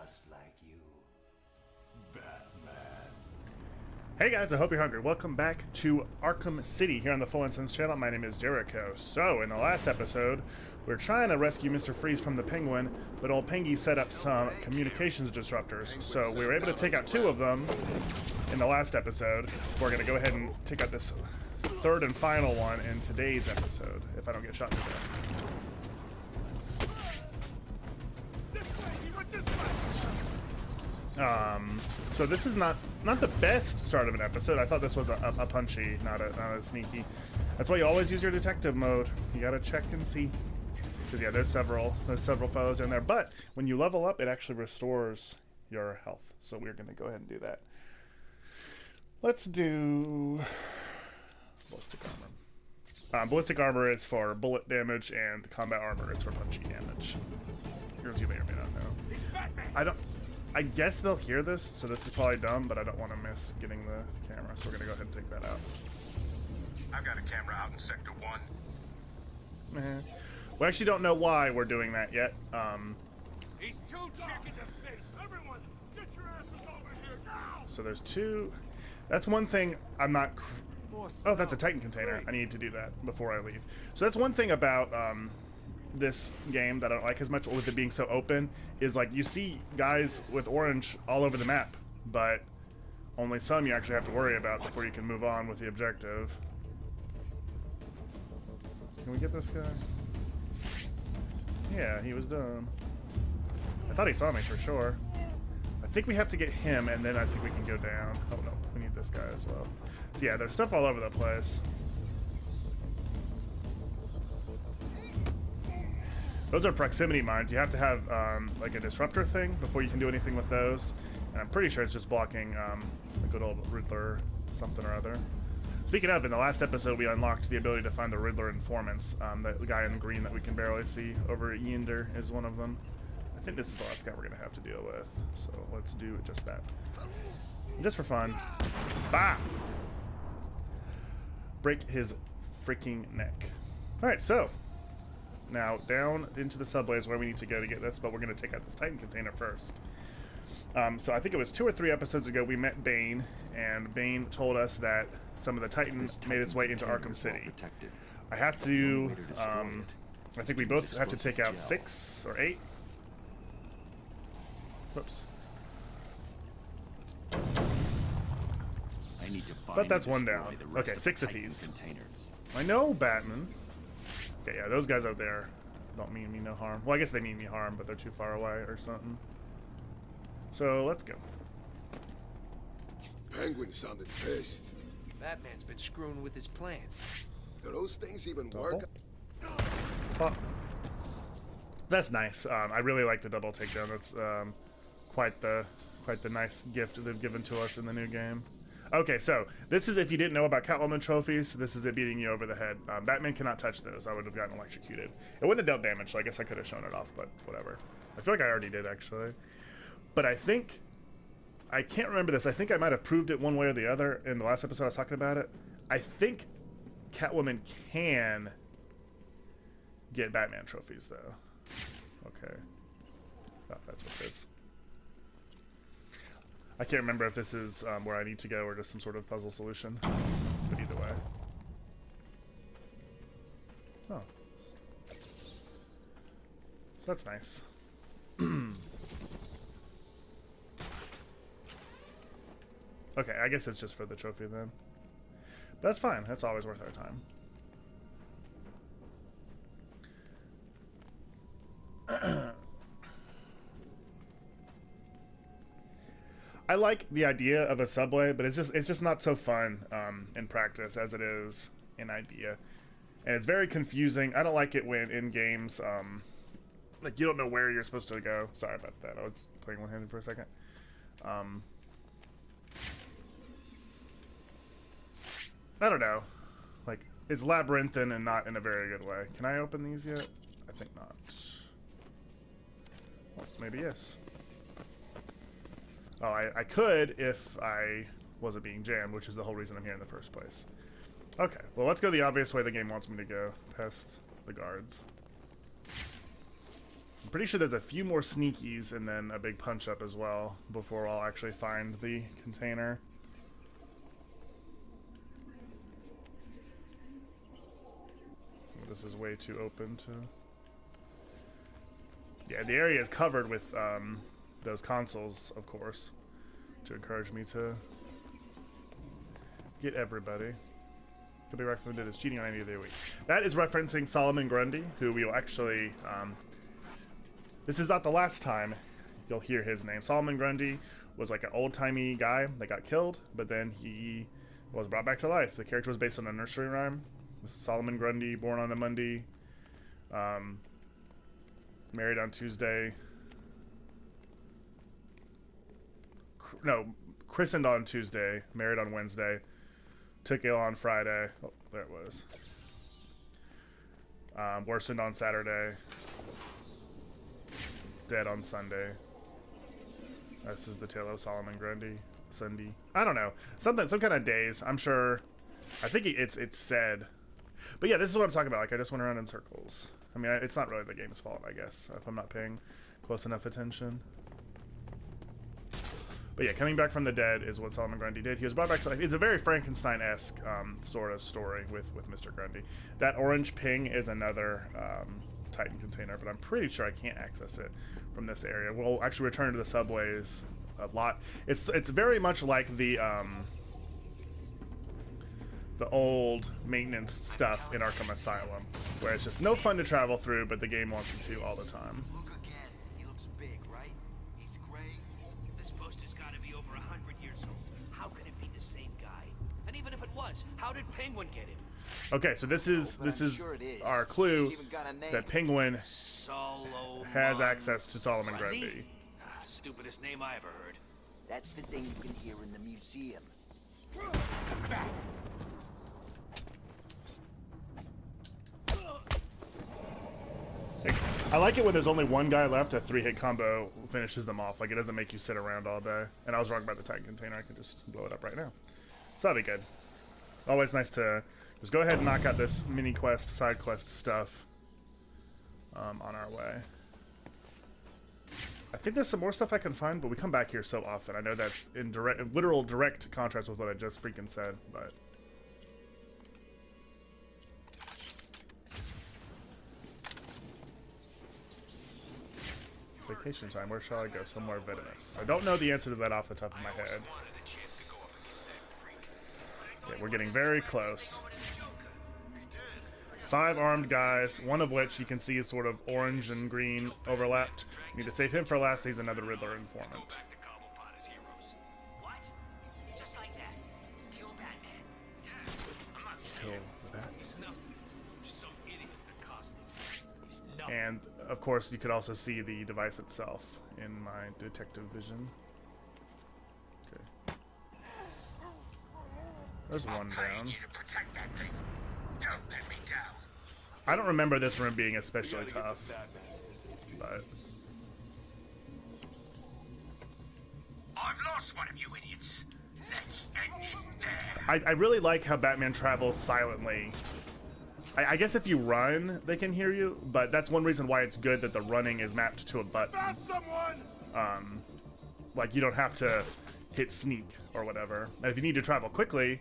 just like you, Batman. Hey guys, I hope you're hungry. Welcome back to Arkham City here on the Full and Sons channel. My name is Jericho. So, in the last episode, we are trying to rescue Mr. Freeze from the Penguin, but old Pengy set up some communications disruptors. So we were able to take out 2 of them in the last episode. We're going to go ahead and take out this third and final one in today's episode, if I don't get shot to death. So this is not the best start of an episode. I thought this was a punchy, not a sneaky. That's why you always use your detective mode. You gotta check and see. Because yeah, there's several fellows in there. But when you level up, it actually restores your health. So we're gonna go ahead and do that. Let's do ballistic armor. Ballistic armor is for bullet damage, and combat armor is for punchy damage. Here's you may or may not know. I guess they'll hear this, so this is probably dumb, but I don't want to miss getting the camera, so we're going to go ahead and take that out. I've got a camera out in Sector 1. We actually don't know why we're doing that yet. He's too chicken to face. Everyone, get your asses over here now! So there's 2. That's one thing I'm not... Oh, that's a Titan container. I need to do that before I leave. So that's one thing about... this game that I don't like as much with it being so open is like you see guys with orange all over the map, but only some you actually have to worry about before you can move on with the objective. Can we get this guy? Yeah, he was done. I thought he saw me for sure. I think we have to get him, and then I think we can go down. Oh no, we need this guy as well. So yeah, there's stuff all over the place. Those are proximity mines. You have to have like a disruptor thing before you can do anything with those. And I'm pretty sure it's just blocking the good old Riddler something or other. Speaking of, in the last episode we unlocked the ability to find the Riddler informants. The guy in the green that we can barely see over at Yender is one of them. I think this is the last guy we're going to have to deal with. So let's do just that. Just for fun. Bah! Break his freaking neck. Alright, so... now, down into the subway is where we need to go to get this, but we're going to take out this Titan container first. So I think it was 2 or 3 episodes ago we met Bane, and Bane told us that some of the Titans made its way into Arkham City. I have to, I think we both have to take out 6 or 8. Whoops. But that's 1 down. Okay, 6 apiece. I know, Batman. Okay, yeah, those guys out there don't mean me no harm. Well, I guess they mean me harm, but they're too far away or something. So, let's go. Penguin sounded pissed. Batman's been screwing with his plans. Do those things even work? Oh. That's nice. I really like the double takedown. That's quite the nice gift they've given to us in the new game. Okay, so this is if you didn't know about Catwoman trophies, this is it beating you over the head. Batman cannot touch those. I would have gotten electrocuted. It wouldn't have dealt damage, so I guess I could have shown it off, but whatever. I feel like I already did, actually. But I think... I can't remember this. I think I might have proved it one way or the other in the last episode I was talking about it. I think Catwoman can get Batman trophies, though. Okay. Oh, that's what it is. I can't remember if this is where I need to go or just some sort of puzzle solution, but either way. Oh. That's nice. Okay, I guess it's just for the trophy then. But that's fine, that's always worth our time. I like the idea of a subway, but it's just not so fun in practice as it is in idea, and it's very confusing. I don't like it when in games like you don't know where you're supposed to go. Sorry about that. I was playing one-handed for a second. I don't know. Like it's labyrinthine and not in a very good way. Can I open these yet? I think not. Well, maybe yes. Oh, I could if I wasn't being jammed, which is the whole reason I'm here in the first place. Okay, well, let's go the obvious way the game wants me to go, past the guards. pretty sure there's a few more sneakies and then a big punch up as well before I'll actually find the container. This is way too open to... Yeah, the area is covered with those consoles, of course, to encourage me to get everybody. Could be recommended as cheating on any of the week. That is referencing Solomon Grundy, who we will actually... this is not the last time you'll hear his name. Solomon Grundy was like an old-timey guy that got killed, but then he was brought back to life. The character was based on a nursery rhyme. Solomon Grundy, born on a Monday, married on Tuesday. No, christened on Tuesday, married on Wednesday, took ill on Friday. Oh, there it was. Worsened on Saturday, dead on Sunday. This is the tale of Solomon Grundy. Sunday. I don't know. Some kind of days. I'm sure. I think it's said. But yeah, this is what I'm talking about. Like, I just went around in circles. I mean, it's not really the game's fault, I guess, if I'm not paying close enough attention. But yeah, coming back from the dead is what Solomon Grundy did. He was brought back to life. It's a very Frankenstein-esque sort of story with Mr. Grundy. That orange ping is another Titan container, but I'm pretty sure I can't access it from this area. We'll actually return to the subways a lot. It's very much like the old maintenance stuff in Arkham Asylum, where it's just no fun to travel through, but the game wants you to all the time. Look again. He looks big, right? He's gray. This poster's gotta be over 100 years old. How could it be the same guy? And even if it was, how did Penguin get him? Okay, so this is Sure it is. our clue He's even got a name. that Penguin Solomon has access to Solomon Grundy. Stupidest name I ever heard. That's the thing you can hear in the museum. Step back. I like it when there's only one guy left, a 3-hit combo finishes them off. Like, it doesn't make you sit around all day. And I was wrong about the Titan container. I could just blow it up right now. So that'd be good. Always nice to just go ahead and knock out this mini quest, side quest stuff on our way. I think there's some more stuff I can find, but we come back here so often. I know that's in literal direct contrast with what I just freaking said, but... Vacation time, where shall I go? Somewhere venomous. I don't know the answer to that off the top of my head. Okay, we're getting very close. 5 armed guys, one of which you can see is sort of orange and green overlapped. Need to save him for last. He's another Riddler informant. What? Just like that. Kill Batman. Yeah, I'm not Kill scared. the bat. He's nothing. Just some idiot in a costume. He's nothing. And of course, you could also see the device itself in my detective vision. Okay. There's one down. You to protect that thing. Don't let me down. I don't remember this room being especially tough, but I've lost one of you idiots. Let's end it there. I really like how Batman travels silently. I guess if you run, they can hear you, but that's one reason why it's good that the running is mapped to a button. Found someone. Like, you don't have to hit sneak or whatever. And if you need to travel quickly,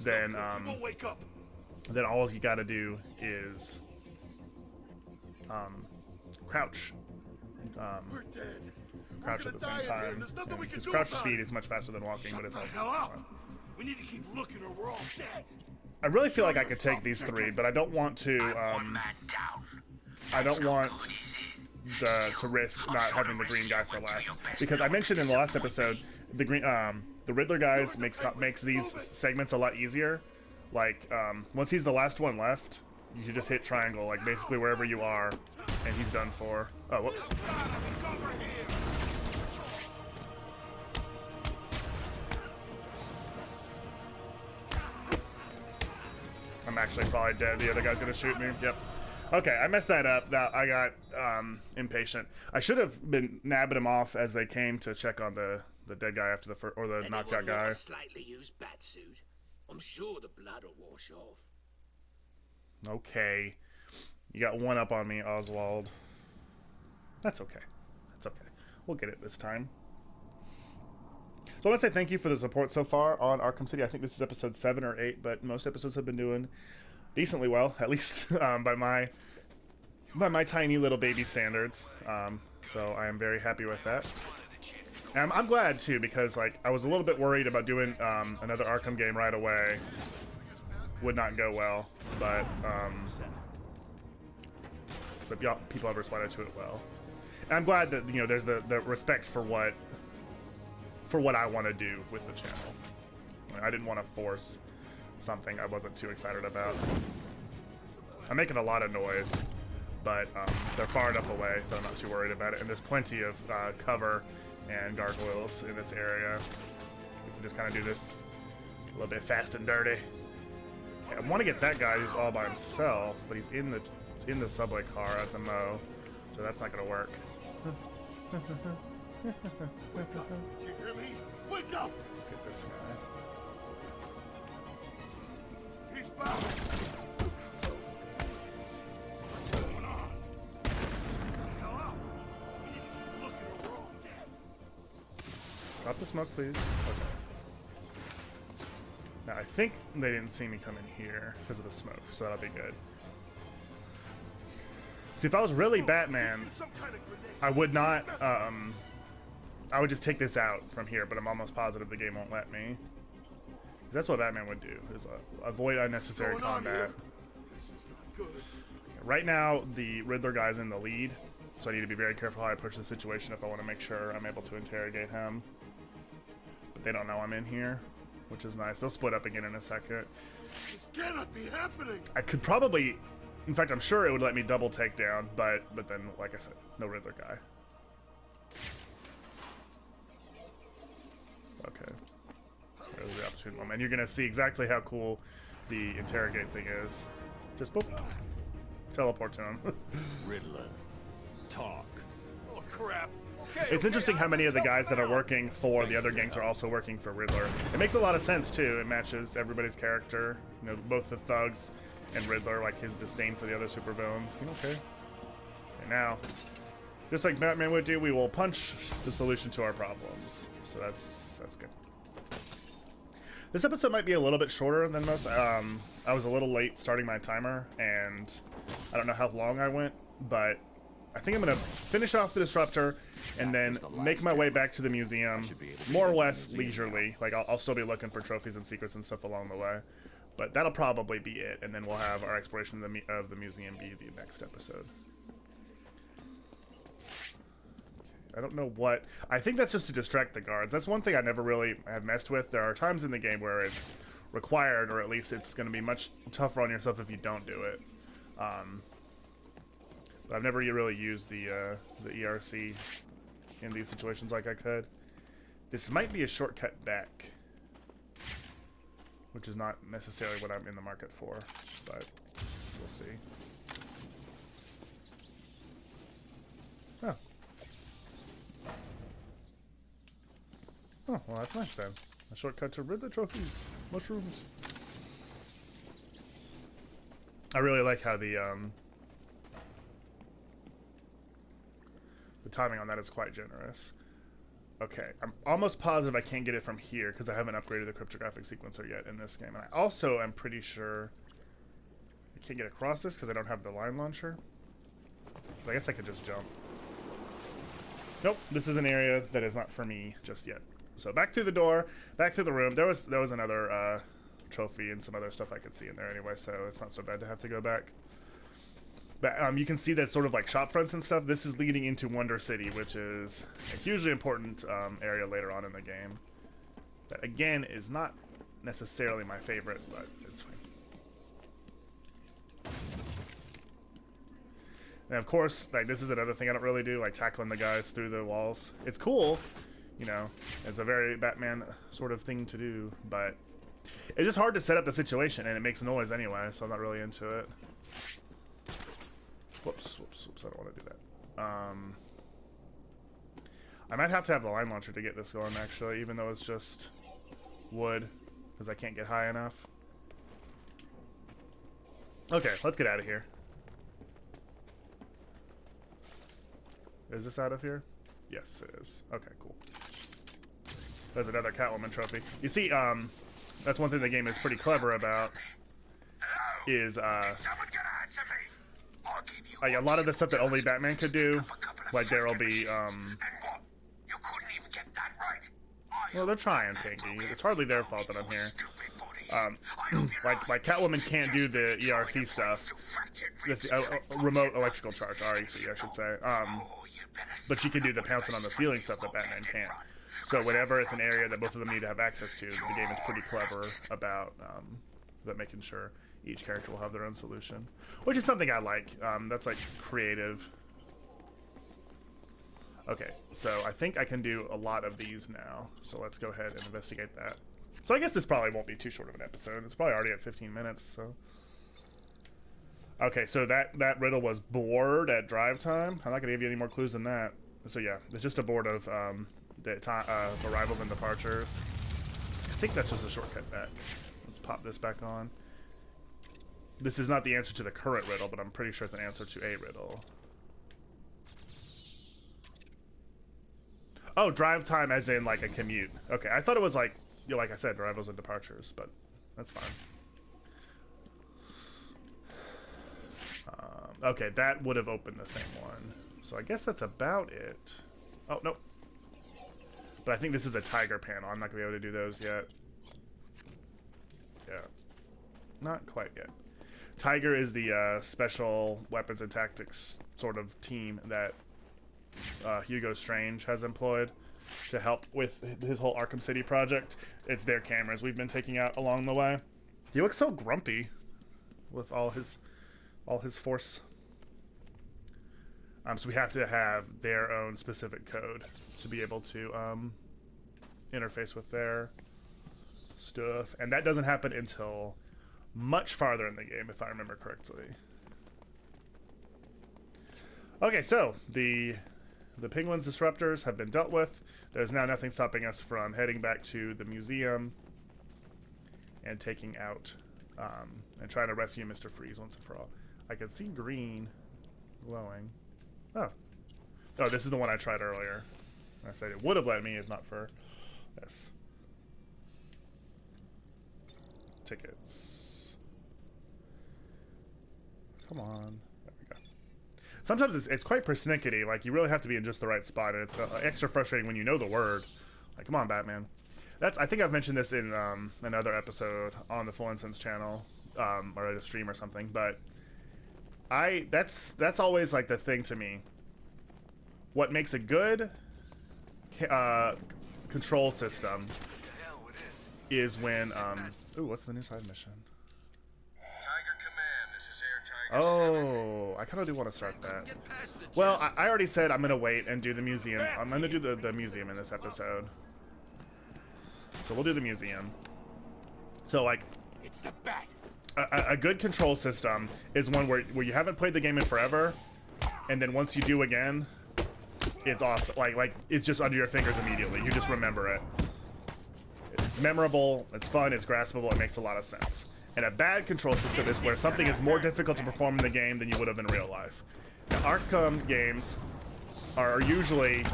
then We'll wake up. then all you gotta do is crouch. We're dead. Crouch We're at the gonna same die in here. time. There's nothing we can His do crouch about speed it. is much faster than walking, but it's Shut also the hell up. We need to keep looking or we're all dead. I really feel like I could take these 3, but I don't want to. One man down. I don't want to risk not having the green guy for last, because I mentioned in the last episode the Riddler guys makes these segments a lot easier. Like once he's the last one left, you can just hit triangle, like basically wherever you are, and he's done for. Oh, whoops. He's over here. I'm actually probably dead. The other guy's gonna shoot me. Yep. Okay, I messed that up. That I got impatient. I should have been nabbing him off as they came to check on the dead guy after the first, or the knocked out guy. A slightly used batsuit. I'm sure the blood will wash off. Okay, you got one up on me, Oswald. That's okay. That's okay. We'll get it this time. So I want to say thank you for the support so far on Arkham City. I think this is episode 7 or 8, but most episodes have been doing decently well, at least by my tiny little baby standards. So I am very happy with that. And I'm glad too, because like I was a little bit worried about doing another Arkham game right away. Would not go well, but yeah, people have responded to it well. And I'm glad that, you know, there's the respect for what I want to do with the channel. I didn't want to force something I wasn't too excited about. I'm making a lot of noise, but they're far enough away that I'm not too worried about it. And there's plenty of cover and gargoyles in this area. We can just kind of do this a little bit fast and dirty. I want to get that guy who's all by himself, but he's in the subway car at the Mo, so that's not gonna work. Wake up! Did you hear me? Wake up! Let's get this guy. He's back! What's going on? Hello? Looking at we're all dead. Drop the smoke, please. Okay. Now, I think they didn't see me come in here because of the smoke, so that'll be good. See, if I was really Batman, I would not, I would just take this out from here, but I'm almost positive the game won't let me. 'Cause that's what Batman would do, is avoid unnecessary combat. This is not good. Right now, the Riddler guy's in the lead, so I need to be very careful how I approach the situation if I want to make sure I'm able to interrogate him. But they don't know I'm in here, which is nice. They'll split up again in a second. This cannot be happening. I could probably, in fact, I'm sure it would let me double takedown, but then, like I said, no Riddler guy. Okay. There's the opportune moment. And you're gonna see exactly how cool the interrogate thing is. Just boop. Teleport to him. Riddler, talk. Oh crap. It's interesting how many of the guys that are working for the other gangs are also working for Riddler. It makes a lot of sense too. It matches everybody's character. You know, both the thugs and Riddler, like his disdain for the other supervillains. Okay. Okay, now, just like Batman would do, we will punch the solution to our problems. So that's good. This episode might be a little bit shorter than most. I was a little late starting my timer, and I don't know how long I went, but I think I'm gonna finish off the disruptor and then make my way back to the museum, more or less leisurely. Like I'll still be looking for trophies and secrets and stuff along the way, but that'll probably be it. And then we'll have our exploration of the museum be the next episode. I don't know what. I think that's just to distract the guards. That's one thing I never really have messed with. There are times in the game where it's required, or at least it's going to be much tougher on yourself if you don't do it. But I've never really used the ERC in these situations like I could. This might be a shortcut back, which is not necessarily what I'm in the market for, but we'll see. Oh. Oh, well, that's nice then. A shortcut to rid the trophies. Mushrooms. I really like how the timing on that is quite generous. Okay, I'm almost positive I can't get it from here because I haven't upgraded the cryptographic sequencer yet in this game. And I also am pretty sure I can't get across this because I don't have the line launcher. But I guess I could just jump. Nope, this is an area that is not for me just yet. So back through the door, back through the room. There was another trophy and some other stuff I could see in there anyway, so it's not so bad to have to go back. But you can see that sort of like shop fronts and stuff. This is leading into Wonder City, which is a hugely important area later on in the game. That again is not necessarily my favorite, but it's fine. And of course, like this is another thing I don't really do, like tackling the guys through the walls. It's cool, you know, it's a very Batman sort of thing to do, but it's just hard to set up the situation, and it makes noise anyway, so I'm not really into it. Whoops, whoops, whoops, I don't want to do that. I might have to have the line launcher to get this going, actually, even though it's just wood, because I can't get high enough. Okay, let's get out of here. Is this out of here? Yes, it is. Okay, cool. There's another Catwoman trophy. You see, that's one thing the game is pretty clever about. Is a lot of the stuff that only Batman could do, like there'll be well, they're trying, Pinky. It's hardly their fault that I'm here. Like Catwoman can't do the ERC stuff. This remote electrical charge, REC, I should say. But she can do the pouncing on the ceiling stuff that Batman can't. So whenever it's an area that both of them need to have access to, the game is pretty clever about making sure each character will have their own solution, which is something I like. That's like creative. Okay, so I think I can do a lot of these now. So let's go ahead and investigate that. So I guess this probably won't be too short of an episode. It's probably already at 15 minutes, so. Okay, so that riddle was bored at drive time. I'm not gonna give you any more clues than that. So yeah, it's just a board of arrivals and departures. I think that's just a shortcut back. Let's pop this back on. This is not the answer to the current riddle, but I'm pretty sure it's an answer to a riddle. Oh, drive time as in like a commute. Okay, I thought it was like, you know, like I said, arrivals and departures, but that's fine. Okay, that would have opened the same one. So I guess that's about it. Oh, nope. But I think this is a tiger panel. I'm not going to be able to do those yet. Yeah. Not quite yet. Tiger is the special weapons and tactics sort of team that Hugo Strange has employed to help with his whole Arkham City project. It's their cameras we've been taking out along the way. He looks so grumpy with all his force. So we have to have their own specific code to be able to interface with their stuff, and that doesn't happen until much farther in the game, if I remember correctly. Okay, so the Penguin's disruptors have been dealt with. There's now nothing stopping us from heading back to the museum and taking out and trying to rescue Mr. Freeze once and for all. I can see green glowing. Oh, this is the one I tried earlier. I said it would have let me if not for this. Tickets. Come on. There we go. Sometimes it's quite persnickety. Like, you really have to be in just the right spot, and it's extra frustrating when you know the word. Like, come on, Batman. I think I've mentioned this in another episode on the Full Incense channel, or at a stream or something, but that's always like the thing to me. What makes a good control system is when ooh, what's the new side mission? Tiger Command, this is Air Tiger. Oh, I kind of do want to start that. Well, I already said I'm gonna wait and do the museum. I'm gonna do the museum in this episode. So we'll do the museum. So like, It's the bat. a good control system is one where you haven't played the game in forever, and then once you do again, it's awesome. Like it's just under your fingers immediately. You just remember it. It's memorable, it's fun, it's graspable, it makes a lot of sense. And a bad control system is where something is more difficult to perform in the game than you would have in real life. Now, Arkham games are usually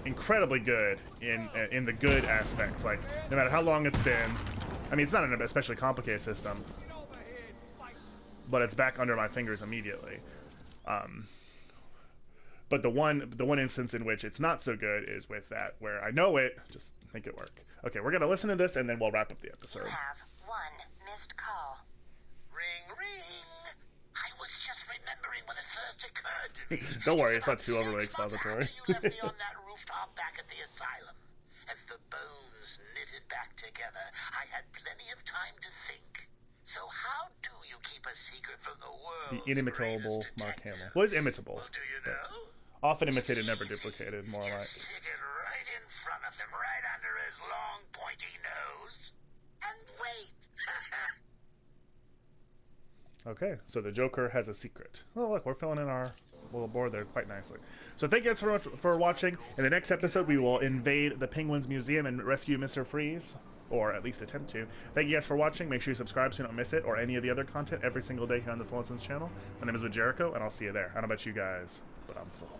incredibly good in the good aspects. Like, no matter how long it's been, I mean, it's not an especially complicated system, but it's back under my fingers immediately. But the one instance in which it's not so good is with that, where I know it, just make it work. Okay, we're gonna listen to this and then we'll wrap up the episode. You have one missed call. Ring, ring. I was just remembering when it first occurred to me. Don't worry, it's not too overly expository. You left me on that rooftop back at the asylum. As the bones knitted back together, I had plenty of time to think. So how do you keep a secret from the world? The inimitable Mark Hamill. Well, he's imitable. Well, do you know? Often imitated, never duplicated, more like. Stick it right in front of him, right under his long, pointy nose. And wait. Okay, so the Joker has a secret. Oh, look, we're filling in our little board there quite nicely. So thank you guys for watching. In the next episode, we will invade the Penguins Museum and rescue Mr. Freeze. Or at least attempt to. Thank you guys for watching. Make sure you subscribe so you don't miss it or any of the other content every single day here on the Full Incense channel. My name is Jericho, and I'll see you there. I don't know about you guys, but I'm full.